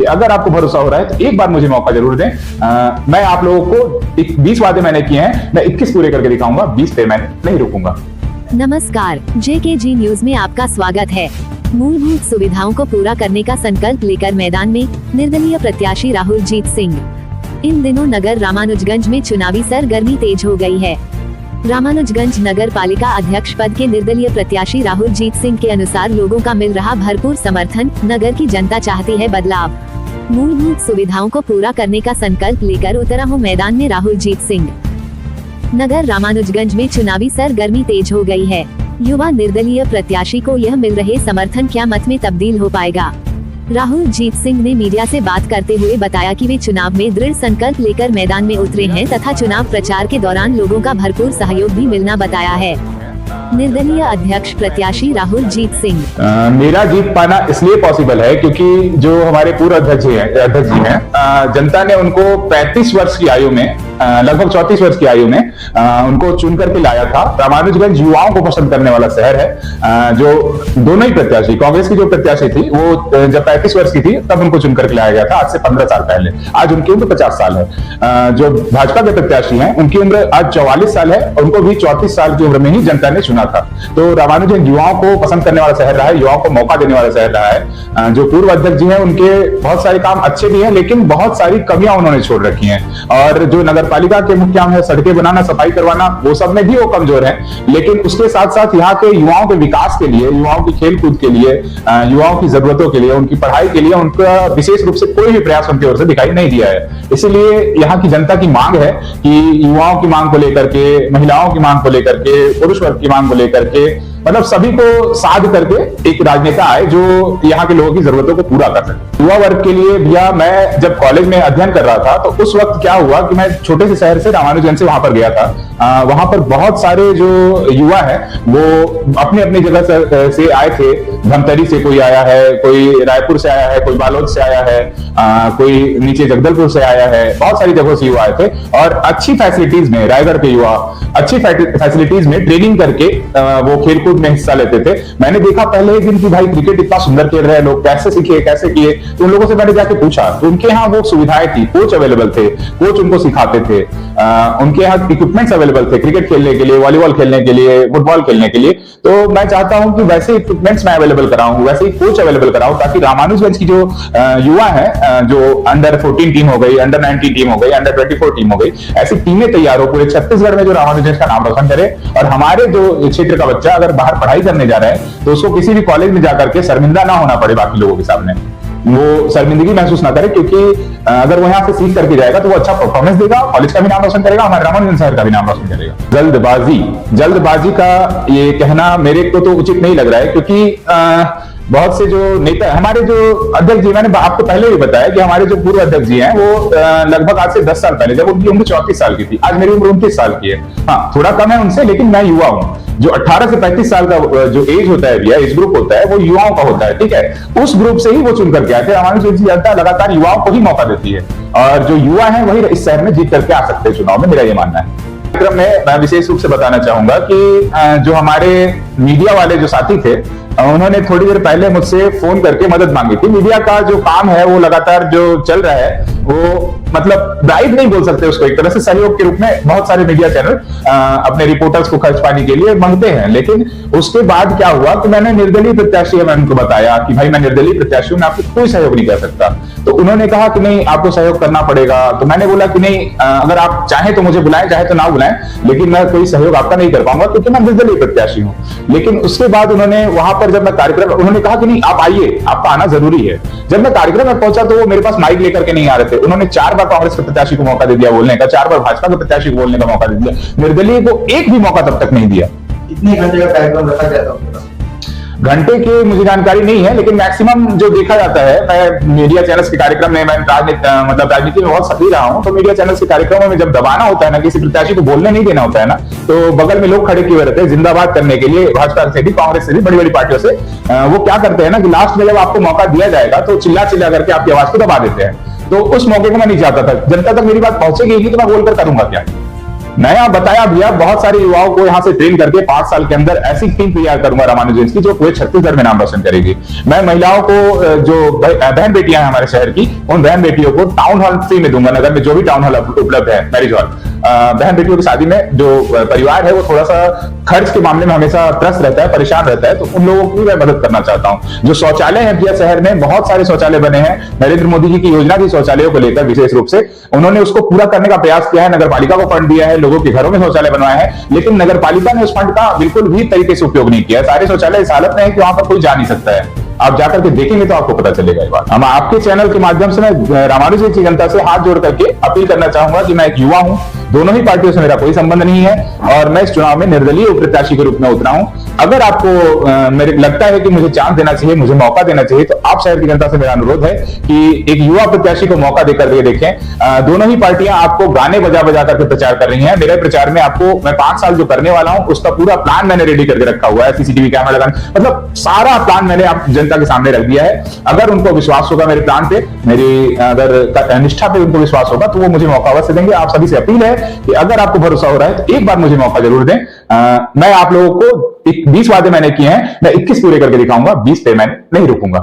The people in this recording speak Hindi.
कि अगर आपको भरोसा हो रहा है तो एक बार मुझे मौका जरूर दें। मैं आप लोगों को 20 वादे मैंने किए हैं, मैं 21 पूरे करके दिखाऊंगा, 20 पे मैं नहीं रुकूंगा। नमस्कार, JKG न्यूज में आपका स्वागत है। मूलभूत सुविधाओं को पूरा करने का संकल्प लेकर मैदान में निर्दलीय प्रत्याशी राहुल जीत सिंह। इन दिनों नगर रामानुजगंज में चुनावी सरगर्मी तेज हो गई है। रामानुजगंज नगर पालिका अध्यक्ष पद के निर्दलीय प्रत्याशी राहुल जीत सिंह के अनुसार लोगों का मिल रहा भरपूर समर्थन, नगर की जनता चाहती है बदलाव। मूलभूत सुविधाओं को पूरा करने का संकल्प लेकर उतरा हूँ मैदान में राहुल जीत सिंह। नगर रामानुजगंज में चुनावी सरगर्मी तेज हो गई है। युवा निर्दलीय प्रत्याशी को यह मिल रहे समर्थन क्या मत में तब्दील हो पाएगा? राहुल जीत सिंह ने मीडिया से बात करते हुए बताया कि वे चुनाव में दृढ़ संकल्प लेकर मैदान में उतरे हैं तथा चुनाव प्रचार के दौरान लोगों का भरपूर सहयोग भी मिलना बताया है। निर्दलीय अध्यक्ष प्रत्याशी राहुल जीत सिंह। मेरा जीत पाना इसलिए पॉसिबल है क्योंकि जो हमारे पूर्व अध्यक्ष जी हैं, जनता ने उनको 35 वर्ष की आयु में, लगभग 34 वर्ष की आयु में उनको चुन करके लाया था। रामानुजगंज युवाओं को पसंद करने वाला शहर है। जो दोनों ही प्रत्याशी, कांग्रेस की जो प्रत्याशी थी वो जब 35 वर्ष की थी तब उनको चुन करके लाया गया था, आज से 15 साल पहले। आज उनकी उम्र 50 साल है। जो भाजपा के प्रत्याशी हैं उनकी उम्र आज 44 साल है, उनको भी 34 साल की उम्र में ही जनता ने चुना था। तो रामानुजगंज युवाओं को पसंद करने वाला शहर रहा है, युवाओं को मौका देने वाला शहर रहा है। जो पूर्व अध्यक्ष जी हैं उनके बहुत सारे काम अच्छे भी हैं, लेकिन बहुत सारी कमियां उन्होंने छोड़ रखी हैं। और जो नगर पालिका के मुख्य काम है, सड़कें बनाना, सफाई करवाना, वो सब में भी वो कमजोर है। लेकिन उसके साथ साथ यहाँ के युवाओं के विकास के लिए, युवाओं की खेल कूद के लिए, युवाओं की जरूरतों के लिए, उनकी पढ़ाई के लिए उनका विशेष रूप से कोई भी प्रयास उनकी ओर से दिखाई नहीं दिया है। इसलिए यहाँ की जनता की मांग है कि युवाओं की मांग को लेकर के, महिलाओं की मांग को लेकर के, पुरुष वर्ग की मांग को लेकर के, मतलब सभी को साध करके एक राजनेता आए जो यहाँ के लोगों की जरूरतों को पूरा कर सके। युवा वर्ग के लिए भैया, मैं जब कॉलेज में अध्ययन कर रहा था तो उस वक्त क्या हुआ कि मैं छोटे से शहर से रामानुजगंज से वहां पर गया था। वहां पर बहुत सारे जो युवा है वो अपनी अपनी जगह से आए थे। धमतरी से कोई आया है, कोई रायपुर से आया है, कोई बालोद से आया है, कोई नीचे जगदलपुर से आया है, बहुत सारी जगहों से युवा आए थे। और अच्छी फैसिलिटीज में, रायगढ़ के युवा अच्छी फैसिलिटीज में ट्रेनिंग करके वो खेलकूद में हिस्सा लेते थे। मैंने देखा पहले एक दिन की भाई क्रिकेट इतना सुंदर खेल रहे हैं लोग, कैसे सीखे, कैसे किए। तो उन लोगों से मैंने जाके पूछा तो उनके यहाँ वो सुविधाएं थी, कोच अवेलेबल थे, कोच उनको सिखाते थे, उनके यहाँ इक्विपमेंट्स अवेलेबल थे क्रिकेट खेलने के लिए, वॉलीबॉल खेलने के लिए, फुटबॉल खेलने के लिए। तो मैं चाहता हूं कि वैसे इक्विपमेंट्स मैं अवेलेबल कराऊं, वैसे ही कोच अवेलेबल कराऊं, ताकि रामानुजगंज की जो युवा है, जो अंडर 14 टीम हो गई, अंडर 19 टीम हो गई, अंडर 24 टीम हो गई, ऐसी टीमें तैयार हो पूरे छत्तीसगढ़ में जो रामानुजगंज का नाम रोशन करे। और हमारे जो क्षेत्र का बच्चा अगर बाहर पढ़ाई करने जा रहा है तो उसको किसी भी कॉलेज में जाकर के शर्मिंदा ना होना पड़े बाकी लोगों के सामने, वो शर्मिंदगी महसूस ना करे। क्योंकि अगर वो यहाँ से सीख करके जाएगा तो वो अच्छा परफॉर्मेंस देगा, कॉलेज का भी नाम रोशन करेगा, हमारे रामानुजगंज शहर का भी नाम रोशन करेगा। जल्दबाजी का ये कहना मेरे को तो उचित नहीं लग रहा है, क्योंकि बहुत से जो नेता, हमारे जो अध्यक्ष जी, मैंने आपको पहले भी बताया कि हमारे जो पूर्व अध्यक्ष जी हैं वो लगभग आज से 10 साल पहले, जब उनकी उम्र 34 साल की थी, आज मेरी उम्र 29 साल की है। हाँ, थोड़ा कम है उनसे, लेकिन मैं युवा हूँ। जो 18 से 35 साल का जो एज होता है भैया, एज ग्रुप होता है, वो युवाओं का होता है, ठीक है। उस ग्रुप से ही वो चुन करके आते हैं। रामानुजगंज की जनता लगातार युवाओं को ही मौका देती है, और जो युवा है वही इस शहर में जीत करके आ सकते हैं चुनाव में, मेरा ये मानना है। कार्यक्रम में मैं विशेष रूप से बताना चाहूंगा कि जो हमारे मीडिया वाले जो साथी थे, उन्होंने थोड़ी देर पहले मुझसे फोन करके मदद मांगी थी। मीडिया का जो काम है वो लगातार जो चल रहा है, वो मतलब ब्राइब नहीं बोल सकते उसको, एक तरह से सहयोग के रूप में बहुत सारे मीडिया चैनल अपने रिपोर्टर्स को खर्च पाने के लिए मांगते हैं। लेकिन उसके बाद क्या हुआ कि मैंने निर्दलीय प्रत्याशी है, मैंने उनको बताया कि भाई मैं निर्दलीय प्रत्याशी हूं, मैं आपको कोई सहयोग नहीं कर सकता। तो उन्होंने कहा कि नहीं, आपको सहयोग करना पड़ेगा। तो मैंने बोला कि नहीं, अगर आप चाहें तो मुझे बुलाएं, चाहे तो ना बुलाएं, लेकिन मैं कोई सहयोग आपका नहीं कर पाऊंगा क्योंकि मैं निर्दलीय प्रत्याशी हूं। लेकिन उसके बाद उन्होंने वहां पर जब मैं कार्यक्रम, उन्होंने कहा कि नहीं आप आइए, आपका आना जरूरी है। जब मैं कार्यक्रम में पहुंचा तो वो मेरे पास माइक लेकर के नहीं आ रहे थे। उन्होंने 4 बार कांग्रेस के प्रत्याशी को मौका दे दिया बोलने का, 4 बार भाजपा के प्रत्याशी को बोलने का मौका दे दिया, निर्दलीय को एक भी मौका तब तक नहीं दिया। कितने घंटे का कार्यक्रम रखा गया था? घंटे की मुझे जानकारी नहीं है, लेकिन मैक्सिमम जो देखा जाता है, मैं मीडिया चैनल्स के कार्यक्रम में, मैं राजनीति में बहुत सक्रिय रहा हूं, तो मीडिया चैनल्स के कार्यक्रमों में जब दबाना होता है ना, किसी प्रत्याशी को बोलने नहीं देना होता है ना, तो बगल में लोग खड़े किए रहते हैं जिंदाबाद करने के लिए, भाजपा से भी, कांग्रेस से भी, बड़ी बड़ी पार्टियों से। वो क्या करते हैं ना कि लास्ट में जब आपको मौका दिया जाएगा तो चिल्ला चिल्ला करके आपकी आवाज को दबा देते हैं। तो उस मौके को मैं नहीं चाहता था। जनता तक मेरी बात पहुंचेगी ही तो मैं बोलकर करूंगा क्या। नया बताया भैया, बहुत सारे युवाओं को यहाँ से ट्रेन करके 5 साल के अंदर ऐसी टीम तैयार करूंगा रामानुजेंस की जो पूरे छत्तीसगढ़ में नाम रोशन करेगी। मैं महिलाओं को जो बहन बेटियां हैं हमारे शहर की, उन बहन बेटियों को टाउन हॉल फ्री में दूंगा। नगर में जो भी टाउन हॉल उपलब्ध है, मैरिज हॉल, बहन बेटियों की शादी में जो परिवार है वो थोड़ा सा खर्च के मामले में हमेशा त्रस्त रहता है, परेशान रहता है, तो उन लोगों की मैं मदद करना चाहता हूं। जो शौचालय है भैया शहर में, बहुत सारे शौचालय बने हैं। नरेंद्र मोदी जी की योजना थी शौचालयों को लेकर, विशेष रूप से उन्होंने उसको पूरा करने का प्रयास किया है। नगर पालिका को फंड दिया है, लोगों के घरों में शौचालय बनवाया है, लेकिन नगर पालिका ने उस फंड का बिल्कुल भी तरीके से उपयोग नहीं किया। सारे शौचालय इस हालत में है कि वहां पर कोई जा नहीं सकता है। आप जाकर के देखेंगे तो आपको पता चलेगा ये बात। हम आपके चैनल के माध्यम से मैं रामानुजन की जनता से हाथ जोड़ करके अपील करना चाहूंगा कि मैं एक युवा हूं, दोनों ही पार्टियों से मेरा कोई संबंध नहीं है और मैं इस चुनाव में निर्दलीय प्रत्याशी के रूप में उतरा हूं। अगर आपको मेरे लगता है कि मुझे चांस देना चाहिए, मुझे मौका देना चाहिए, तो आप शहर की जनता से मेरा अनुरोध है कि एक युवा प्रत्याशी को मौका देकर के देखें। दोनों ही पार्टियां आपको गाने बजा बजा करके प्रचार कर रही हैं। मेरे प्रचार में आपको मैं 5 साल जो करने वाला हूं उसका पूरा प्लान मैंने रेडी करके रखा हुआ है। सीसीटीवी कैमरा लगाने, मतलब सारा प्लान मैंने आप जनता के सामने रख दिया है। अगर उनको विश्वास होगा मेरे प्लान पे, मेरी अगर निष्ठा पे उनको विश्वास होगा तो वो मुझे मौका अवश्य देंगे। आप सभी से अपील है कि अगर आपको भरोसा हो रहा है तो एक बार मुझे मौका जरूर दें। मैं आप लोगों को 20 वादे मैंने किए हैं, मैं 21 पूरे करके दिखाऊंगा, 20 पे मैं नहीं रुकूंगा।